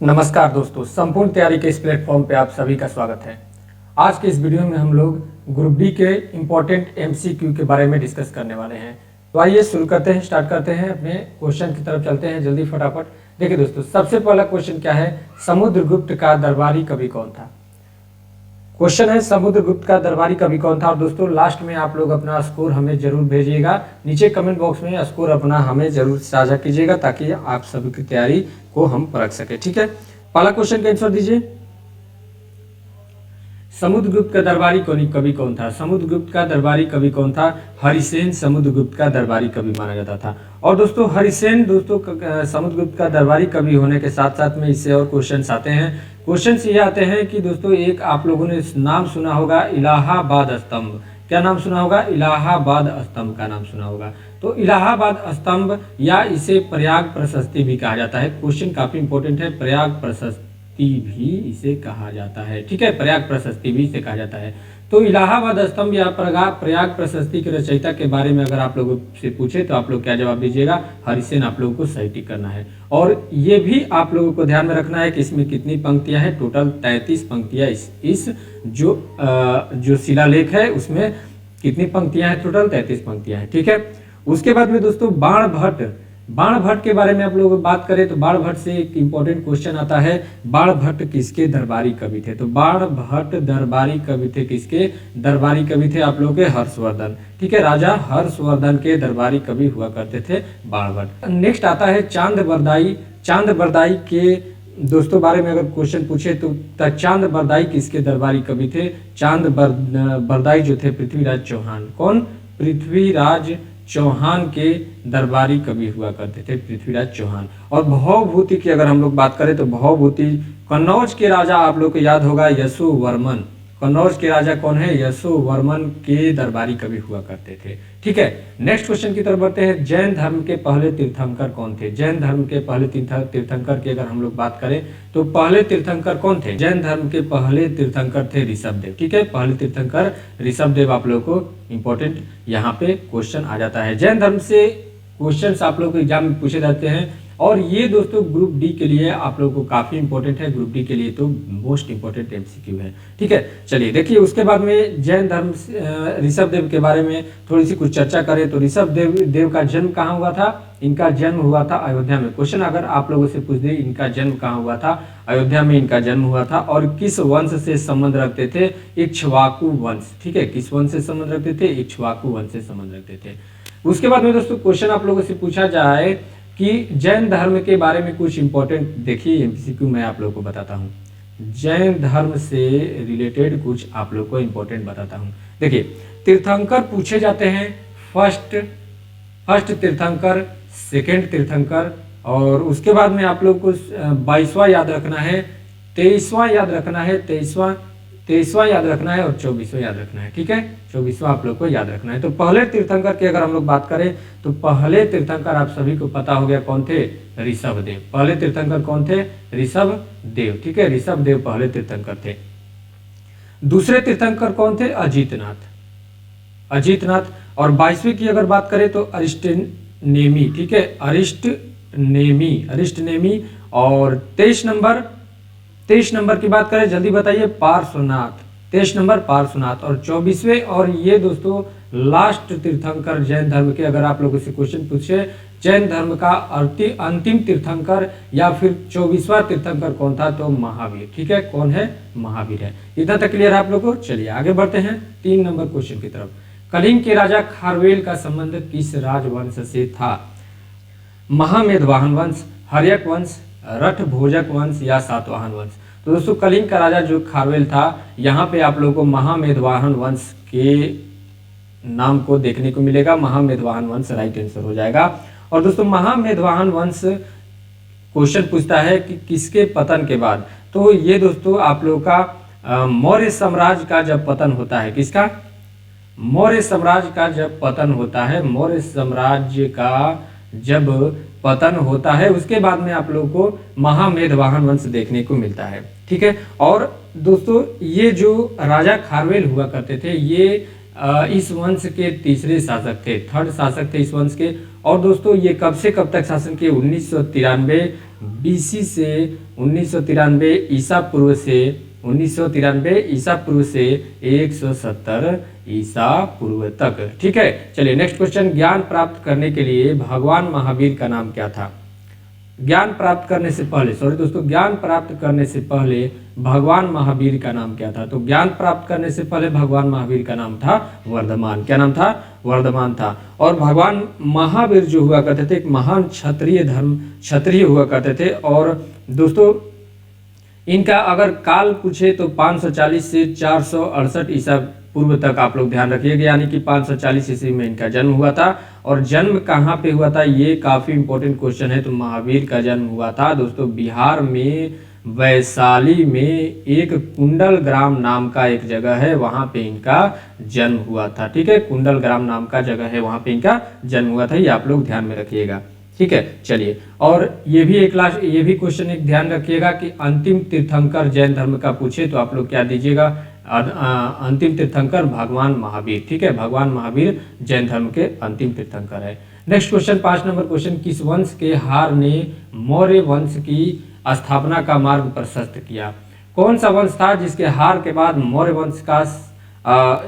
नमस्कार दोस्तों, संपूर्ण तैयारी के इस प्लेटफॉर्म पे आप सभी का स्वागत है। आज के इस वीडियो में हम लोग ग्रुप डी के इम्पोर्टेंट एमसीक्यू के बारे में डिस्कस करने वाले हैं। तो आइए शुरू करते हैं, स्टार्ट करते हैं, अपने क्वेश्चन की तरफ चलते हैं जल्दी फटाफट। देखिए दोस्तों, सबसे पहला क्वेश्चन क्या है, समुद्रगुप्त का दरबारी कवि कौन था। क्वेश्चन है समुद्रगुप्त का दरबारी कवि कौन था। और दोस्तों लास्ट में आप लोग अपना स्कोर हमें जरूर भेजिएगा, नीचे कमेंट बॉक्स में स्कोर अपना हमें जरूर साझा कीजिएगा ताकि आप सभी की तैयारी को हम परख सके। ठीक है, पहला क्वेश्चन का आंसर दीजिए। समुद्रगुप्त का दरबारी कवि कौन था। समुद्रगुप्त का दरबारी कवि कौन था। हरिसेन समुद्रगुप्त का दरबारी कवि माना जाता था। और दोस्तों हरिसेन समुद्रगुप्त का दरबारी कवि होने के साथ साथ में इससे और क्वेश्चंस आते हैं। क्वेश्चंस ये आते हैं कि दोस्तों एक आप लोगों ने नाम सुना होगा इलाहाबाद स्तंभ। क्या नाम सुना होगा, इलाहाबाद स्तंभ का नाम सुना होगा। तो इलाहाबाद स्तंभ या इसे प्रयाग प्रशस्ति भी कहा जाता है। क्वेश्चन काफी इंपॉर्टेंट है, प्रयाग प्रशस्ति भी इसे कहा जाता है। ठीक है, प्रयाग प्रशस्ति भी इसे कहा जाता है। तो इलाहाबाद स्तंभ या प्रयाग प्रशस्ति के रचयिता के बारे में अगर आप लोगों से पूछे तो आप लोग क्या जवाब दीजिएगा, हरिसेन आप लोगों को सही टिक करना है। और ये भी आप लोगों को ध्यान में रखना है कि इसमें कितनी पंक्तियां हैं, टोटल 33 पंक्तियां इस जो शिलालेख है उसमें कितनी पंक्तियां हैं, टोटल 33 पंक्तियां हैं। ठीक है, उसके बाद में दोस्तों बाणभट्ट के बारे में आप लोग बात करें तो बाणभट्ट से एक इंपॉर्टेंट क्वेश्चन आता है, बाणभट्ट किसके दरबारी कवि थे। तो बाणभट्ट दरबारी कवि थे, किसके दरबारी कवि थे, आप लोग के हर्षवर्धन। ठीक है, राजा हर्षवर्धन के दरबारी कवि हुआ करते थे बाणभट्ट। नेक्स्ट आता है चांद बरदाई के दोस्तों बारे में अगर क्वेश्चन पूछे तो चांद बरदाई किसके दरबारी कवि थे। चांद बरदाई जो थे पृथ्वीराज चौहान। कौन, पृथ्वीराज चौहान के दरबारी कवि हुआ करते थे, पृथ्वीराज चौहान। और भवभूति की अगर हम लोग बात करें तो भवभूति कन्नौज के राजा आप लोग को याद होगा यशोवर्मन। कन्नौज के राजा कौन है, यशोवर्मन के दरबारी कवि हुआ करते थे। ठीक है, नेक्स्ट क्वेश्चन की तरफ बढ़ते हैं। जैन धर्म के पहले तीर्थंकर कौन थे। जैन धर्म के पहले तीर्थंकर की अगर हम लोग बात करें तो पहले तीर्थंकर कौन थे। जैन धर्म के पहले तीर्थंकर थे ऋषभदेव। ठीक है, पहले तीर्थंकर ऋषभदेव आप लोग को इंपॉर्टेंट यहाँ पे क्वेश्चन आ जाता है। जैन धर्म से क्वेश्चंस आप लोग को एग्जाम में पूछे जाते हैं और ये दोस्तों ग्रुप डी के लिए आप लोगों को काफी इंपॉर्टेंट है। ग्रुप डी के लिए तो मोस्ट इंपॉर्टेंट एमसीक्यू है। ठीक है, चलिए देखिए उसके बाद में जैन धर्म ऋषभदेव के बारे में थोड़ी सी कुछ चर्चा करें तो ऋषभदेव का जन्म कहाँ हुआ था। इनका जन्म हुआ था अयोध्या में। क्वेश्चन अगर आप लोगों से पूछ दे इनका जन्म कहाँ हुआ था, अयोध्या में इनका जन्म हुआ था। और किस वंश से संबंध रखते थे, इक्ष्वाकु वंश। ठीक है, किस वंश से संबंध रखते थे, इक्ष्वाकु वंश से संबंध रखते थे। उसके बाद में दोस्तों क्वेश्चन आप लोगों से पूछा जाए कि जैन धर्म के बारे में कुछ इंपॉर्टेंट देखिए एमसीक्यू मैं आप लोगों को बताता हूँ। जैन धर्म से रिलेटेड कुछ आप लोग को इंपॉर्टेंट बताता हूँ। देखिए तीर्थंकर पूछे जाते हैं, फर्स्ट तीर्थंकर, सेकंड तीर्थंकर, और उसके बाद में आप लोग को 22वां याद रखना है, 23वां याद रखना है, 23वां याद रखना है और 24वां याद रखना है। ठीक है, 24वां आप लोग को याद रखना है। तो पहले तीर्थंकर की अगर हम लोग बात करें तो पहले तीर्थंकर आप सभी को पता हो गया कौन थे, ऋषभदेव। पहले तीर्थंकर कौन थे, ऋषभदेव। ठीक है, ऋषभदेव पहले तीर्थंकर थे। दूसरे तीर्थंकर कौन थे, अजितनाथ। और 22वें की अगर बात करें तो अरिष्टनेमी। ठीक है, अरिष्टनेमी। और 23 नंबर की बात करें, जल्दी बताइए, पार्श्वनाथ। 23 नंबर पार्श्वनाथ। और 24वें और ये दोस्तों लास्ट तीर्थंकर जैन धर्म के अगर आप लोगों से क्वेश्चन पूछे जैन धर्म का अंतिम तीर्थंकर या फिर 24वां तीर्थंकर कौन था तो महावीर। ठीक है, कौन है, महावीर है। इतना तक क्लियर है आप लोग को। चलिए आगे बढ़ते हैं 3 नंबर क्वेश्चन की तरफ। कलिंग के राजा खारवेल का संबंध किस राजवंश से था। महामेधवाहन वंश, हर्यक वंश, रठ भोजक वंश या सातवाहन वंश। तो दोस्तों कलिंग का राजा जो खारवेल था, यहाँ पे आप लोगों को महामेधवाहन वंश के नाम को देखने को मिलेगा। महामेधवाहन वंश राइट आंसर हो जाएगा। और दोस्तों महामेधवाहन वंश क्वेश्चन पूछता है कि किसके पतन के बाद। तो ये दोस्तों आप लोगों का मौर्य साम्राज्य का जब पतन होता है, किसका, मौर्य साम्राज्य का जब पतन होता है, मौर्य साम्राज्य का जब पतन होता है उसके बाद में आप लोगों को महामेधवाहन वंश देखने को मिलता है। ठीक है, और दोस्तों ये जो राजा खारवेल हुआ करते थे ये इस वंश के तीसरे शासक थे, थर्ड शासक थे इस वंश के। और दोस्तों ये कब से कब तक शासन किए, 1993 BC से 1993 ईसा पूर्व से 1993 ईसा पूर्व से 170 ईसा पूर्व तक। ठीक है, चलिए नेक्स्ट क्वेश्चन, ज्ञान प्राप्त करने के लिए भगवान महावीर का नाम क्या था? ज्ञान प्राप्त करने से पहले, सॉरी दोस्तों, ज्ञान प्राप्त करने से पहले भगवान महावीर का नाम क्या था? तो ज्ञान प्राप्त करने से पहले भगवान महावीर का नाम था वर्धमान। क्या नाम था? वर्धमान था। और भगवान महावीर जो हुआ करते थे एक महान क्षत्रिय हुआ करते थे। और दोस्तों इनका अगर काल पूछे तो 540 से 468 ईसा पूर्व तक आप लोग ध्यान रखिएगा, यानी कि 540 ईस्वी में इनका जन्म हुआ था। और जन्म कहाँ पे हुआ था, ये काफी इंपॉर्टेंट क्वेश्चन है। तो महावीर का जन्म हुआ था दोस्तों बिहार में वैशाली में एक कुंडल ग्राम नाम का एक जगह है, वहां पे इनका जन्म हुआ था। ठीक है, कुंडल ग्राम नाम का जगह है, वहां पे इनका जन्म हुआ था, ये आप लोग ध्यान में रखिएगा। ठीक है, चलिए, और ये भी क्वेश्चन एक ध्यान रखिएगा कि अंतिम तीर्थंकर जैन धर्म का पूछे तो आप लोग क्या दीजिएगा? अंतिम तीर्थंकर भगवान महावीर। ठीक है, भगवान महावीर जैन धर्म के अंतिम तीर्थंकर है। नेक्स्ट क्वेश्चन, 5 नंबर क्वेश्चन, किस वंश के हार ने मौर्य वंश की स्थापना का मार्ग प्रशस्त किया? कौन सा वंश था जिसके हार के बाद मौर्य वंश का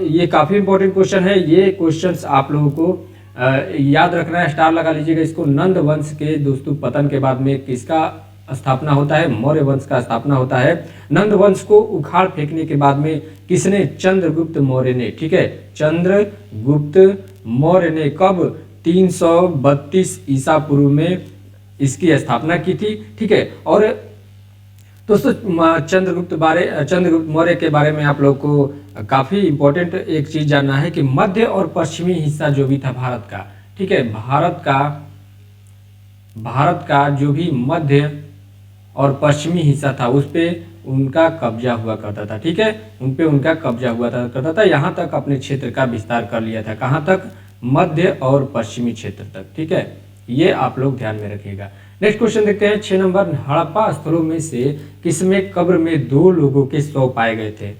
ये काफी इंपॉर्टेंट क्वेश्चन है। ये क्वेश्चंस आप लोगों को याद रखना है, स्टार लगा लीजिएगा इसको। नंद वंश के दोस्तों पतन के बाद में किसका स्थापना होता है? मौर्य वंश का स्थापना होता है। नंद वंश को उखाड़ फेंकने के बाद में किसने? चंद्रगुप्त मौर्य ने। ठीक है, चंद्रगुप्त मौर्य ने कब? 332 ईसा पूर्व में इसकी स्थापना की थी। ठीक है, और दोस्तों चंद्रगुप्त मौर्य के बारे में आप लोग को काफी इंपॉर्टेंट एक चीज जानना है कि मध्य और पश्चिमी हिस्सा जो भी था भारत का, ठीक है, भारत का जो भी मध्य और पश्चिमी हिस्सा था उस पे उनका कब्जा हुआ करता था। ठीक है, उन पे उनका कब्जा हुआ करता था, यहाँ तक अपने क्षेत्र का विस्तार कर लिया था। कहाँ तक? मध्य और पश्चिमी क्षेत्र तक। ठीक है, ये आप लोग ध्यान में रखिएगा। नेक्स्ट क्वेश्चन देखते हैं, 6 नंबर, हड़प्पा स्थलों में से किसमें कब्र में 2 लोगों के शव पाए गए थे?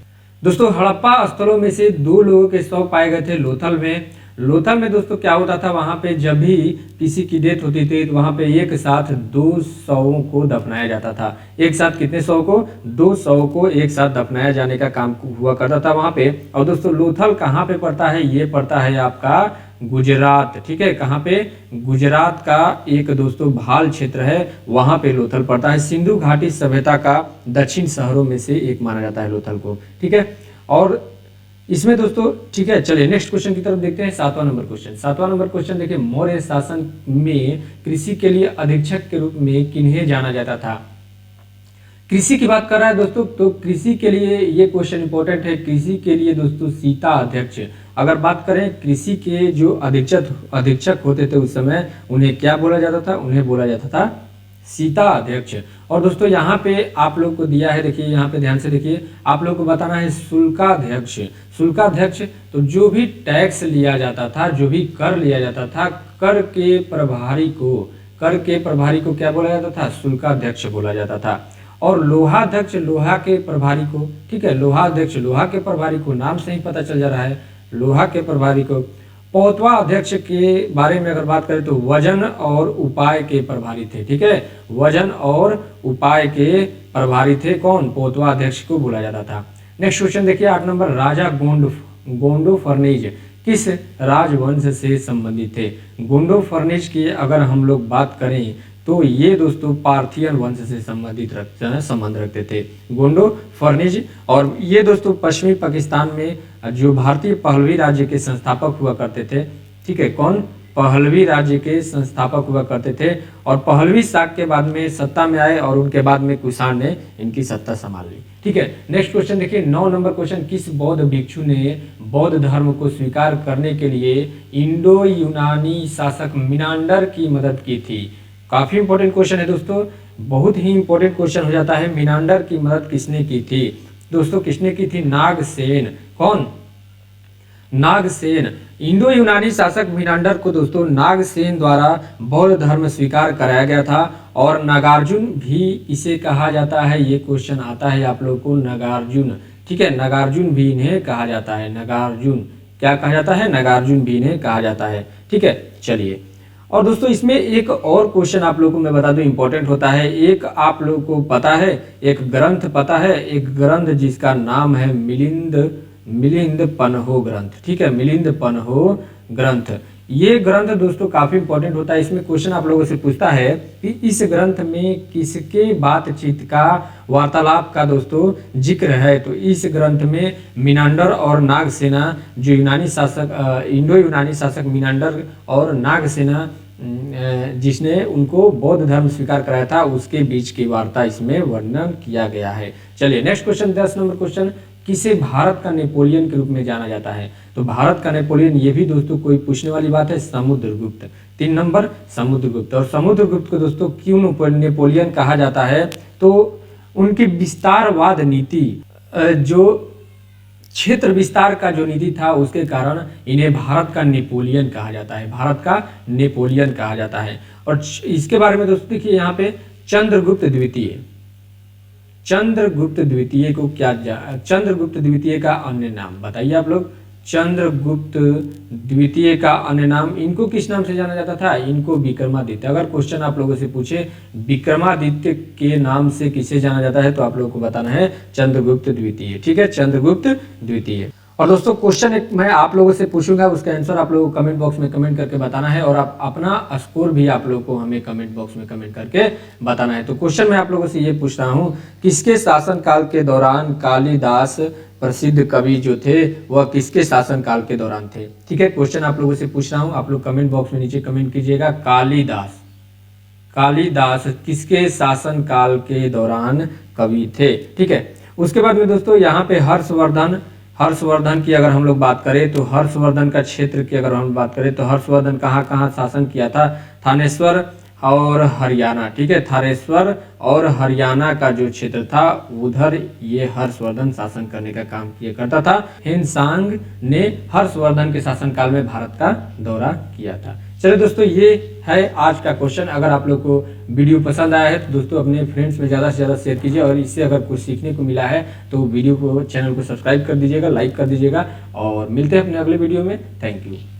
दोस्तों हड़प्पा स्थलों में से 2 लोगों के शव पाए गए थे लोथल में। लोथल में दोस्तों क्या होता था, वहां पे जब भी किसी की डेथ होती थी तो वहां पे एक साथ 2 शवों को दफनाया जाता था। एक साथ कितने शव को? 2 शव को एक साथ दफनाया जाने का काम हुआ करता था वहां पे। और दोस्तों लोथल कहाँ पे पड़ता है? ये पड़ता है आपका गुजरात। ठीक है, कहाँ पे? गुजरात का एक दोस्तों भाल क्षेत्र है, वहां पे लोथल पड़ता है। सिंधु घाटी सभ्यता का दक्षिण शहरों में से एक माना जाता है लोथल को। ठीक है, और इसमें दोस्तों, ठीक है, चलिए नेक्स्ट क्वेश्चन की तरफ देखते हैं। 7वां नंबर क्वेश्चन। 7वां नंबर क्वेश्चन देखिए, मौर्य शासन में कृषि के लिए अधीक्षक के रूप में किन्हें जाना जाता था? कृषि की बात कर रहा है दोस्तों, तो कृषि के लिए ये क्वेश्चन इंपॉर्टेंट है। कृषि के लिए दोस्तों सीता अध्यक्ष, अगर बात करें कृषि के जो अधीक्षक होते थे उस समय, उन्हें क्या बोला जाता था? उन्हें बोला जाता था सीता अध्यक्ष। और दोस्तों यहाँ पे आप लोग को दिया है, देखिए यहाँ पे ध्यान से देखिए, आप लोग को बताना है शुल्काध्यक्ष। शुल्काध्यक्ष तो जो भी टैक्स लिया जाता था, जो भी कर लिया जाता था, कर के प्रभारी को क्या बोला जाता था? शुल्काध्यक्ष बोला जाता था। और लोहाध्यक्ष, लोहा के प्रभारी को, ठीक है, लोहाध्यक्ष, लोहा के प्रभारी को, नाम से ही पता चल जा रहा है, लोहा के प्रभारी को। पौतवा अध्यक्ष के बारे में अगर बात करें तो वजन और उपाय के प्रभारी थे। ठीक है, वजन और उपाय के प्रभारी थे कौन? पौतवा अध्यक्ष को बोला जाता था। नेक्स्ट क्वेश्चन देखिए, 8 नंबर, राजा गोंडो फर्निज किस राजवंश से संबंधित थे? गोंडो फर्निज की अगर हम लोग बात करें तो ये दोस्तों पार्थियन वंश से संबंध रखते थे, गोंडो फर्निज। और ये दोस्तों पश्चिमी पाकिस्तान में जो भारतीय पहलवी राज्य के संस्थापक हुआ करते थे। ठीक है, कौन? पहलवी राज्य के संस्थापक हुआ करते थे। और पहलवी शाक के बाद में सत्ता में आए और उनके बाद में कुषाण ने इनकी सत्ता संभाल ली। ठीक है, नेक्स्ट क्वेश्चन देखिए, 9 नंबर क्वेश्चन, किस बौद्ध भिक्षु ने बौद्ध धर्म को स्वीकार करने के लिए इंडो यूनानी शासक मिनांडर की मदद की थी? काफी इंपॉर्टेंट क्वेश्चन है दोस्तों, बहुत ही इंपॉर्टेंट क्वेश्चन हो जाता है। मिनांडर की मदद किसने की थी? दोस्तों किसने की थी? नागसेन। कौन? नागसेन। इंडो यूनानी शासक मिनांडर को दोस्तों नागसेन द्वारा बौद्ध धर्म स्वीकार कराया गया था। और नागार्जुन भी इसे कहा जाता है, ये क्वेश्चन आता है आप लोग को, नागार्जुन। ठीक है, नागार्जुन भी इन्हें कहा जाता है। नागार्जुन क्या कहा जाता है? नागार्जुन भी इन्हें कहा जाता है। ठीक है, चलिए और दोस्तों इसमें एक और क्वेश्चन आप लोगों को मैं बता दूं इंपॉर्टेंट होता है। एक आप लोगों को पता है, एक ग्रंथ पता है, एक ग्रंथ जिसका नाम है मिलिंद पन्हो ग्रंथ। ठीक है, मिलिंद पन्हो ग्रंथ। ये ग्रंथ दोस्तों काफी इंपॉर्टेंट होता है। इसमें क्वेश्चन आप लोगों से पूछता है कि इस ग्रंथ में किसके बातचीत का, वार्तालाप का दोस्तों जिक्र है। तो इस ग्रंथ में मिनांडर और नागसेना, जो यूनानी शासक, इंडो यूनानी शासक मिनांडर और नागसेना जिसने उनको बौद्ध धर्म स्वीकार कराया था, उसके बीच की वार्ता इसमें वर्णन किया गया है। चलिए नेक्स्ट क्वेश्चन, 10 नंबर क्वेश्चन, किसे भारत का नेपोलियन के रूप में जाना जाता है। तो भारत का नेपोलियन, ये भी दोस्तों कोई पूछने वाली बात है, समुद्रगुप्त। 3 नंबर समुद्रगुप्त। और समुद्रगुप्त को दोस्तों क्यों नेपोलियन कहा जाता है, तो उनकी विस्तारवाद नीति, जो क्षेत्र विस्तार का जो नीति था, उसके कारण इन्हें भारत का नेपोलियन कहा जाता है, भारत का नेपोलियन कहा जाता है। और इसके बारे में दोस्तों देखिए यहाँ पे चंद्रगुप्त द्वितीय, चंद्रगुप्त द्वितीय को क्या, चंद्रगुप्त द्वितीय का अन्य नाम बताइए आप लोग। चंद्रगुप्त द्वितीय का अन्य नाम, इनको किस नाम से जाना जाता था, इनको विक्रमादित्य। अगर क्वेश्चन आप लोगों से पूछे विक्रमादित्य के नाम से किसे जाना जाता है, तो आप लोगों को बताना है चंद्रगुप्त द्वितीय। ठीक है, चंद्रगुप्त द्वितीय। और दोस्तों क्वेश्चन एक मैं आप लोगों से पूछूंगा, उसका आंसर आप लोगों को कमेंट बॉक्स में कमेंट करके बताना है, और आप अपना स्कोर भी आप लोगों को हमें कमेंट बॉक्स में कमेंट करके बताना है। तो क्वेश्चन मैं आप लोगों से ये पूछ रहा हूँ, किसके शासनकाल के दौरान कालिदास प्रसिद्ध कवि जो थे, वह किसके शासनकाल के दौरान थे। ठीक है, क्वेश्चन आप लोगों से पूछ रहा हूँ, आप लोग कमेंट बॉक्स में नीचे कमेंट कीजिएगा। कालिदास, कालिदास किसके शासनकाल के दौरान कवि थे। ठीक है, उसके बाद में दोस्तों यहाँ पे हर्षवर्धन की अगर हम लोग बात करें, तो हर्षवर्धन का क्षेत्र की अगर हम बात करें, तो हर्षवर्धन कहाँ कहाँ शासन किया था, थानेश्वर और हरियाणा। ठीक है, थानेश्वर और हरियाणा का जो क्षेत्र था, उधर ये हर्षवर्धन शासन करने का काम किया करता था। हिनसांग ने हर्षवर्धन के शासनकाल में भारत का दौरा किया था। चलिए दोस्तों, ये है आज का क्वेश्चन। अगर आप लोग को वीडियो पसंद आया है तो दोस्तों अपने फ्रेंड्स में ज़्यादा से ज़्यादा शेयर कीजिए, और इससे अगर कुछ सीखने को मिला है तो वीडियो को, चैनल को सब्सक्राइब कर दीजिएगा, लाइक कर दीजिएगा, और मिलते हैं अपने अगले वीडियो में। Thank you.